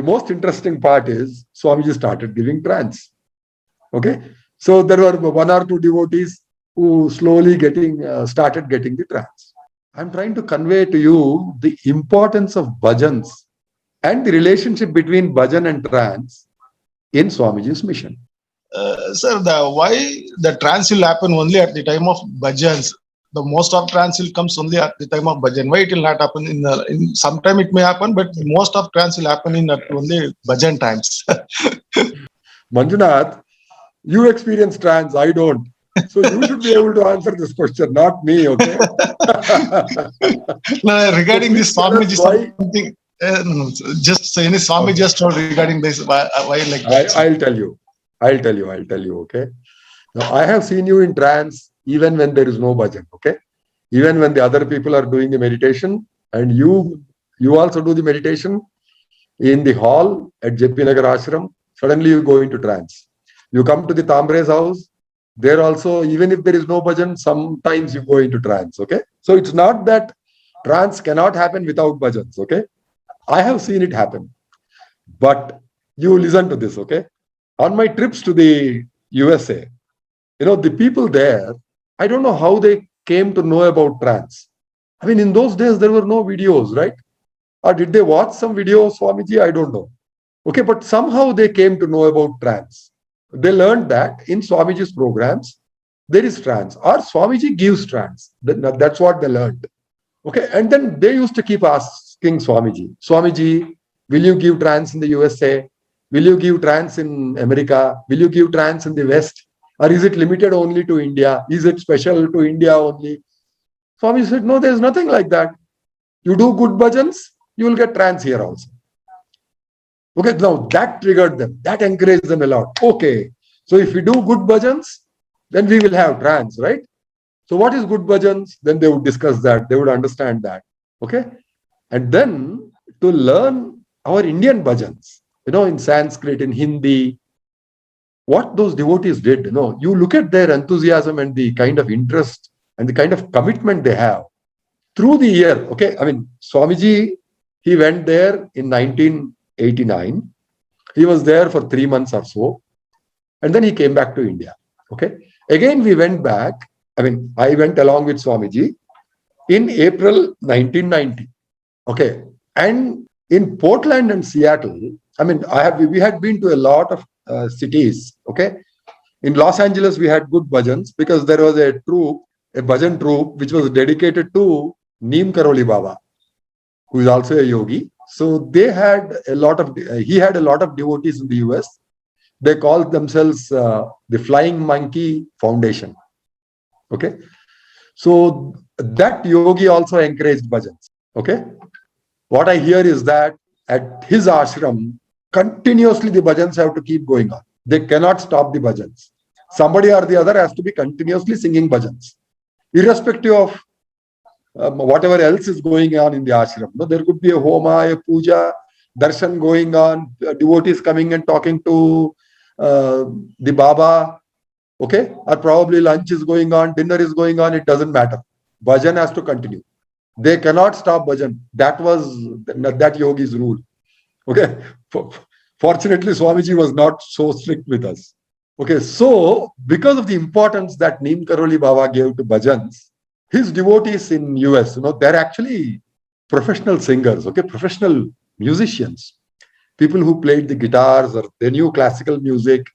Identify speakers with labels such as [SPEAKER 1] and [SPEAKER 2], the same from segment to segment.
[SPEAKER 1] the most interesting part is Swamiji started giving trance. Okay, so there were one or two devotees who slowly started getting the trance. I'm trying to convey to you the importance of bhajans and the relationship between bhajan and trance in Swamiji's mission.
[SPEAKER 2] Sir, why the trance will happen only at the time of bhajans? The most of trance will comes only at the time of bhajan. Why it will not happen in sometime it may happen, but most of trance will happen in only bhajan times.
[SPEAKER 1] Manjunath, you experience trance, I don't. So you should be able to answer this question, not me, okay?
[SPEAKER 2] No, regarding
[SPEAKER 1] So
[SPEAKER 2] this
[SPEAKER 1] please tell
[SPEAKER 2] Swamiji,
[SPEAKER 1] us why.
[SPEAKER 2] something no, just say any Swami
[SPEAKER 1] Okay.
[SPEAKER 2] just told regarding this why like that.
[SPEAKER 1] I'll tell you. I'll tell you, okay? Now, I have seen you in trance even when there is no bhajan, okay? Even when the other people are doing the meditation and you also do the meditation in the hall at JP Nagar Ashram, suddenly you go into trance. You come to the Tambre's house, there also, even if there is no bhajan, sometimes you go into trance, okay? So it's not that trance cannot happen without bhajans, okay? I have seen it happen. But you listen to this, okay? On my trips to the USA, the people there, I don't know how they came to know about trance. I mean, in those days, there were no videos, right? Or did they watch some videos, Swamiji? I don't know. Okay, but somehow they came to know about trance. They learned that in Swamiji's programs, there is trance, or Swamiji gives trance. That's what they learned. Okay, and then they used to keep asking Swamiji, will you give trance in the USA? Will you give trance in America? Will you give trance in the West? Or is it limited only to India? Is it special to India only? Swami said, no, there's nothing like that. You do good bhajans, you will get trance here also. Okay, now that triggered them. That encouraged them a lot. Okay, so if we do good bhajans, then we will have trance, right? So what is good bhajans? Then they would discuss that. They would understand that. Okay, and then to learn our Indian bhajans, in Sanskrit, in Hindi, what those devotees did, you look at their enthusiasm and the kind of interest and the kind of commitment they have through the year. Okay, I mean, Swamiji, he went there in 1989. He was there for 3 months or so. And then he came back to India. Okay, again, we went back. I mean, I went along with Swamiji in April 1990. Okay, and in Portland and Seattle, I mean, we had been to a lot of cities. Okay, in Los Angeles we had good bhajans because there was a bhajan troupe which was dedicated to Neem Karoli Baba, who is also a yogi. So he had a lot of devotees in the US. They called themselves the Flying Monkey Foundation. Okay, so that yogi also encouraged bhajans. Okay, what I hear is that at his ashram, continuously the bhajans have to keep going on. They cannot stop the bhajans. Somebody or the other has to be continuously singing bhajans, irrespective of whatever else is going on in the ashram. No, there could be a homa, a puja, darshan going on, devotees coming and talking to the Baba. Okay, or probably lunch is going on, dinner is going on. It doesn't matter. Bhajan has to continue. They cannot stop bhajan. That was that yogi's rule. Okay. Fortunately, Swamiji was not so strict with us. Okay. So, because of the importance that Neem Karoli Baba gave to bhajans, his devotees in US, they're actually professional singers, okay, professional musicians, people who played the guitars or they knew classical music,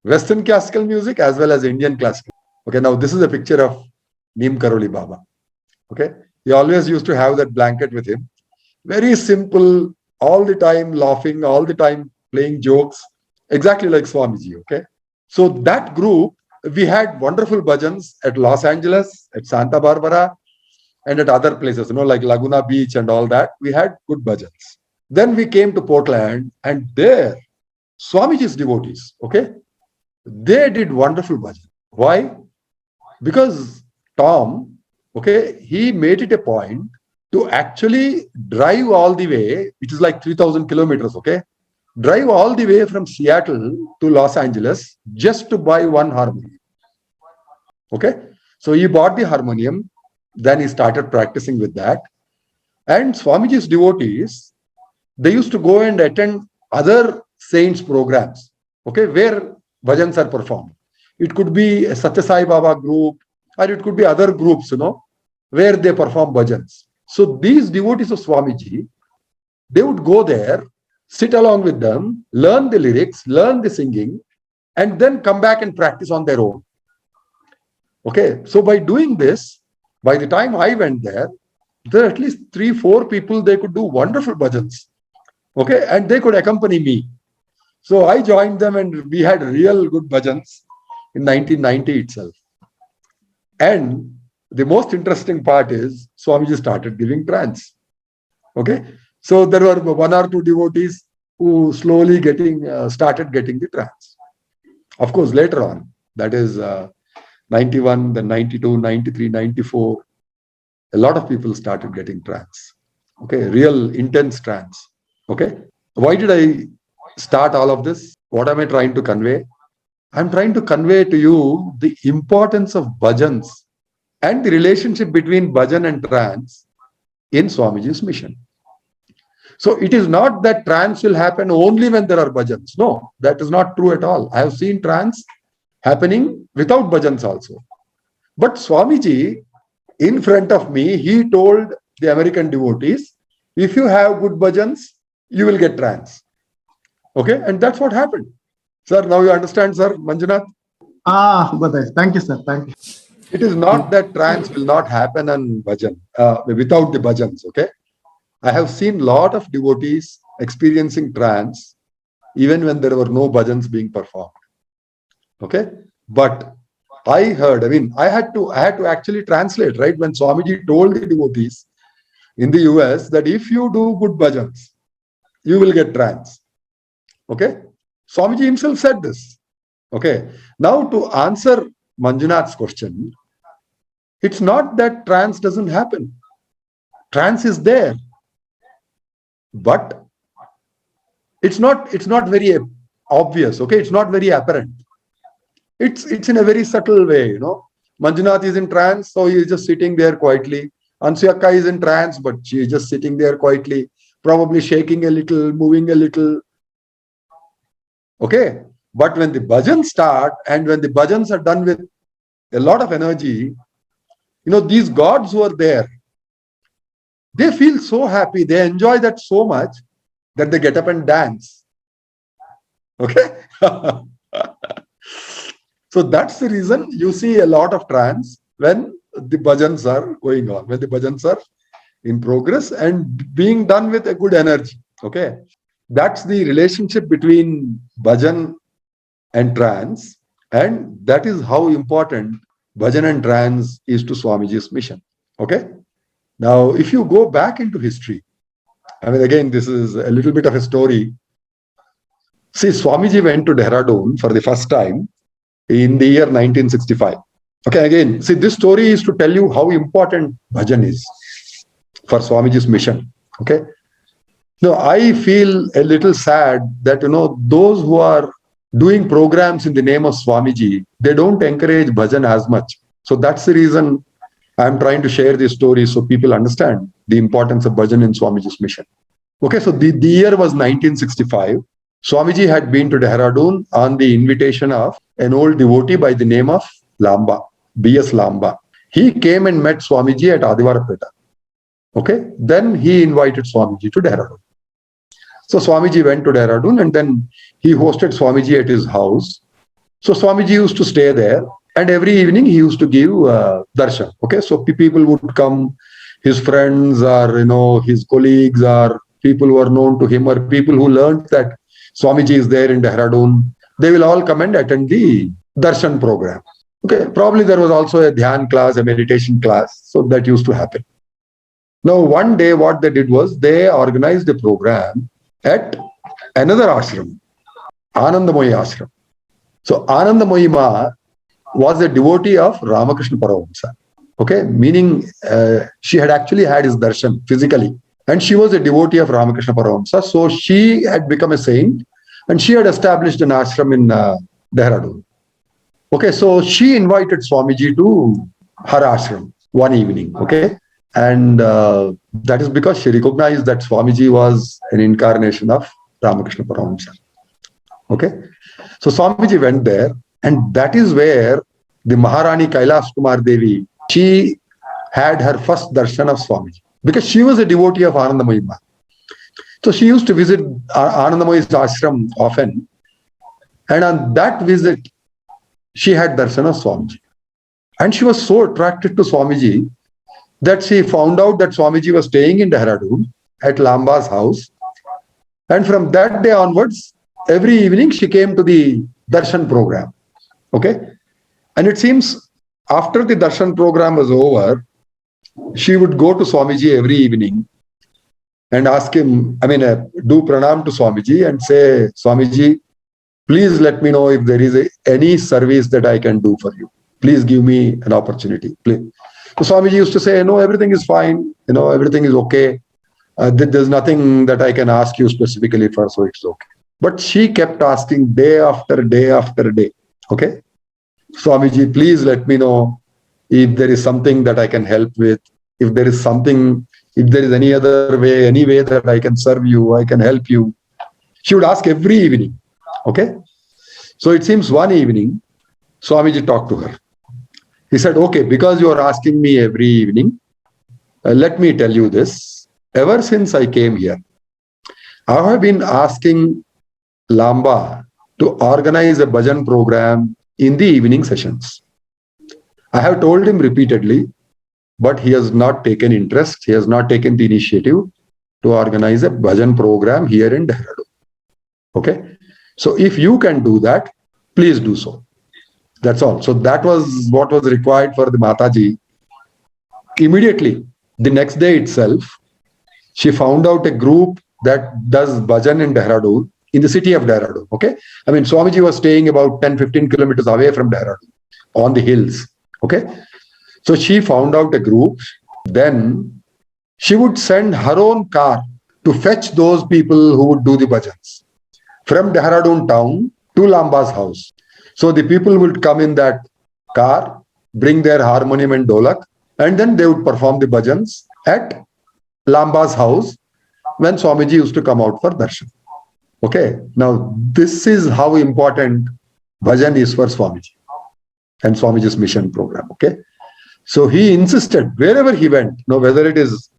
[SPEAKER 1] Western classical music as well as Indian classical. Okay. Now, this is a picture of Neem Karoli Baba. Okay. He always used to have that blanket with him. Very simple, all the time laughing, all the time playing jokes, exactly like Swamiji. Okay. So that group, we had wonderful bhajans at Los Angeles, at Santa Barbara, and at other places, like Laguna Beach and all that. We had good bhajans. Then we came to Portland, and there, Swamiji's devotees, okay, they did wonderful bhajan. Why? Because Tom, okay, he made it a point to actually drive all the way, which is like 3,000 kilometers, okay? Drive all the way from Seattle to Los Angeles just to buy one harmonium. Okay? So he bought the harmonium, then he started practicing with that. And Swamiji's devotees, they used to go and attend other saints' programs, okay, where bhajans are performed. It could be a Satya Sai Baba group, or it could be other groups, where they perform bhajans. So these devotees of Swamiji, they would go there, sit along with them, learn the lyrics, learn the singing, and then come back and practice on their own. Okay, so by doing this, by the time I went there are at least 3, 4 people, they could do wonderful bhajans. Okay, and they could accompany me. So I joined them and we had real good bhajans in 1990 itself. And the most interesting part is Swamiji started giving trance. Okay, so there were 1 or 2 devotees who slowly started getting the trance. Of course, later on, that is 91, then 92, 93, 94, a lot of people started getting trance. Okay, real intense trance. Okay, why did I start all of this? What am I trying to convey? I'm trying to convey to you the importance of bhajans and the relationship between bhajan and trance in Swamiji's mission. So it is not that trance will happen only when there are bhajans. No, that is not true at all. I have seen trance happening without bhajans also. But Swamiji, in front of me, he told the American devotees, if you have good bhajans, you will get trance. Okay, and that's what happened. Sir, now you understand, sir, Manjunath?
[SPEAKER 2] Bhajan. Thank you, sir. Thank you.
[SPEAKER 1] It is not that trance will not happen on bhajan, without the bhajans, okay? I have seen a lot of devotees experiencing trance even when there were no bhajans being performed. Okay? But I heard, I had to actually translate, right? When Swamiji told the devotees in the US that if you do good bhajans, you will get trance. Okay? Swamiji himself said this. Okay? Now to answer Manjunath's question, it's not that trance doesn't happen. Trance is there. But it's not very obvious, okay? It's not very apparent. It's in a very subtle way, Manjunath is in trance, so he is just sitting there quietly. Ansuyakka is in trance, but she is just sitting there quietly, probably shaking a little, moving a little. Okay? But when the bhajans start, and when the bhajans are done with a lot of energy, these gods who are there, they feel so happy, they enjoy that so much that they get up and dance. Okay? So that's the reason you see a lot of trance when the bhajans are going on, when the bhajans are in progress and being done with a good energy. Okay? That's the relationship between bhajan and trance, and that is how important bhajan and trance is to Swamiji's mission. Okay? Now, if you go back into history, again, this is a little bit of a story. See, Swamiji went to Dehradun for the first time in the year 1965. Okay, again, see, this story is to tell you how important bhajan is for Swamiji's mission. Okay. Now, I feel a little sad that, those who are doing programs in the name of Swamiji, they don't encourage bhajan as much. So that's the reason I'm trying to share this story so people understand the importance of bhajan in Swamiji's mission. Okay, so the year was 1965. Swamiji had been to Dehradun on the invitation of an old devotee by the name of Lamba, B.S. Lamba. He came and met Swamiji at Adivarapeta. Okay, then he invited Swamiji to Dehradun. So Swamiji went to Dehradun and then he hosted Swamiji at his house. So Swamiji used to stay there. And every evening he used to give darshan. Okay, so people would come, his friends or his colleagues or people who are known to him or people who learned that Swamiji is there in Dehradun. They will all come and attend the darshan program. Okay, probably there was also a dhyan class, a meditation class. So that used to happen. Now one day what they did was they organized a program at another ashram, Anandamoyi ashram. So Anandamoyi Ma was a devotee of Ramakrishna Paramahamsa. Okay, meaning she had actually had his darshan physically. And she was a devotee of Ramakrishna Paramahamsa. So she had become a saint and she had established an ashram in Dehradun. Okay, so she invited Swamiji to her ashram one evening. Okay, and that is because she recognized that Swamiji was an incarnation of Ramakrishna Paramahamsa. Okay. So Swamiji went there, and that is where the Maharani Kailas Kumar Devi, she had her first darshan of Swamiji, because she was a devotee of Anandamayi Ma. So she used to visit Anandamayi's ashram often, and on that visit, she had darshan of Swamiji. And she was so attracted to Swamiji that she found out that Swamiji was staying in Dehradun at Lamba's house. And from that day onwards, every evening she came to the darshan program. Okay. And it seems after the darshan program was over, she would go to Swamiji every evening and ask him, do pranam to Swamiji and say, Swamiji, please let me know if there is any service that I can do for you. Please give me an opportunity. Please. So Swamiji used to say, no, everything is fine. Everything is okay. There's nothing that I can ask you specifically for, so it's okay. But she kept asking day after day after day. Okay. Swamiji, please let me know if there is something that I can help with. If there is any other way, any way that I can serve you, I can help you. She would ask every evening. Okay. So it seems one evening, Swamiji talked to her. He said, okay, because you are asking me every evening, let me tell you this. Ever since I came here, I have been asking Lamba to organize a bhajan program in the evening sessions. I have told him repeatedly, but he has not taken interest. He has not taken the initiative to organize a bhajan program here in Dehradun. Okay. So if you can do that, please do so. That's all. So that was what was required for the Mataji. Immediately, the next day itself, she found out a group that does bhajan in Dehradun, in the city of Dehradun. Okay. Swamiji was staying about 10-15 kilometers away from Dehradun on the hills. Okay. So she found out a group. Then she would send her own car to fetch those people who would do the bhajans from Dehradun town to Lamba's house. So the people would come in that car, bring their harmonium and dolak, and then they would perform the bhajans at Lamba's house when Swamiji used to come out for darshan. Okay. Now, this is how important bhajan is for Swamiji and Swamiji's mission program. Okay. So he insisted wherever he went, whether it is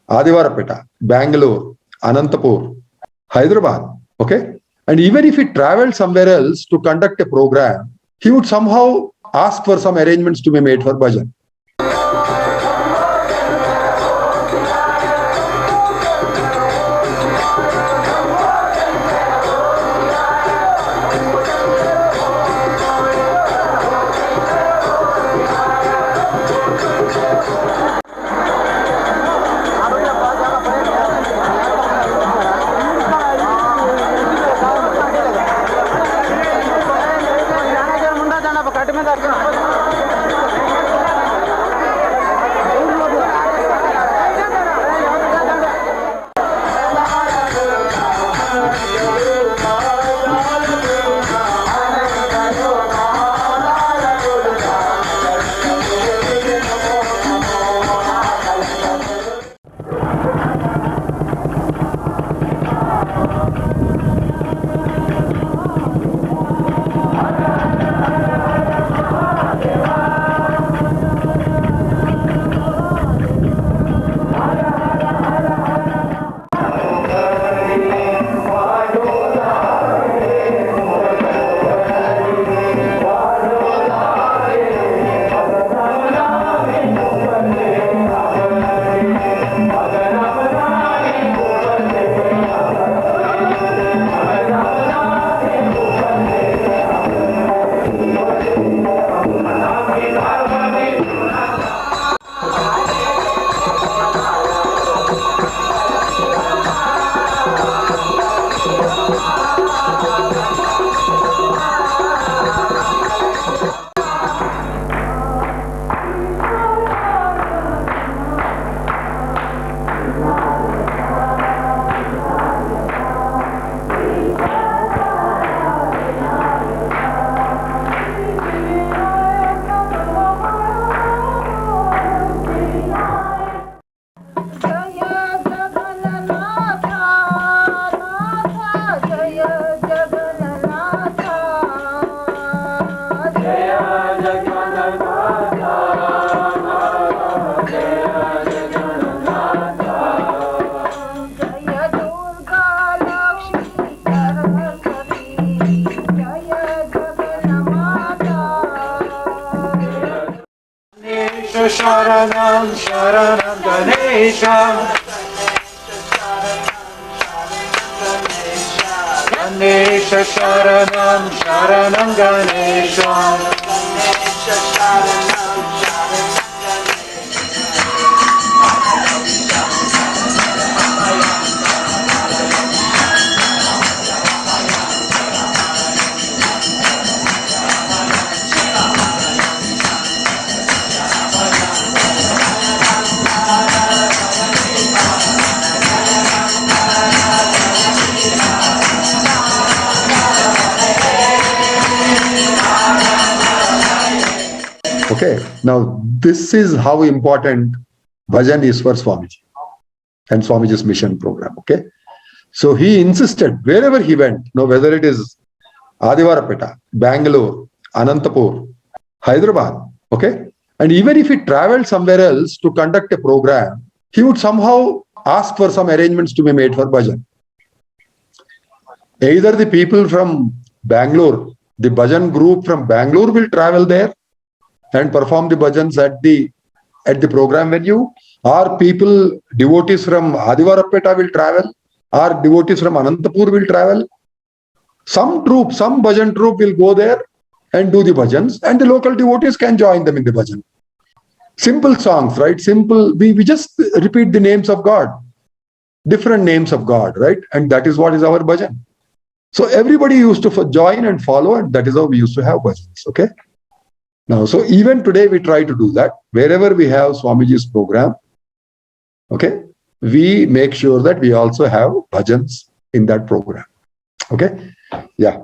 [SPEAKER 1] Adivarapeta, Bangalore, Anantapur, Hyderabad. Okay. And even if he traveled somewhere else to conduct a program, he would somehow ask for some arrangements to be made for bhajan.
[SPEAKER 3] Sharanam Sharanam Ganesha Ganesha Sharanam Sharanam Ganesha
[SPEAKER 1] Okay. Now, this is how important bhajan is for Swamiji and Swamiji's mission program. Okay. So he insisted wherever he went, whether it is Adivarapeta, Bangalore, Anantapur, Hyderabad, okay, and even if he traveled somewhere else to conduct a program, he would somehow ask for some arrangements to be made for bhajan. Either the people from Bangalore, the bhajan group from Bangalore will travel there and perform the bhajans at the program venue, or people, devotees from Adivarapeta will travel, or devotees from Anantapur will travel. Some bhajan troupe will go there and do the bhajans, and the local devotees can join them in the bhajan. Simple songs, right? Simple. We just repeat the names of God, different names of God, right? And that is what is our bhajan. So everybody used to join and follow, and that is how we used to have bhajans. Okay. Now, so even today we try to do that. Wherever we have Swamiji's program, okay, we make sure that we also have bhajans in that program. Okay. Yeah.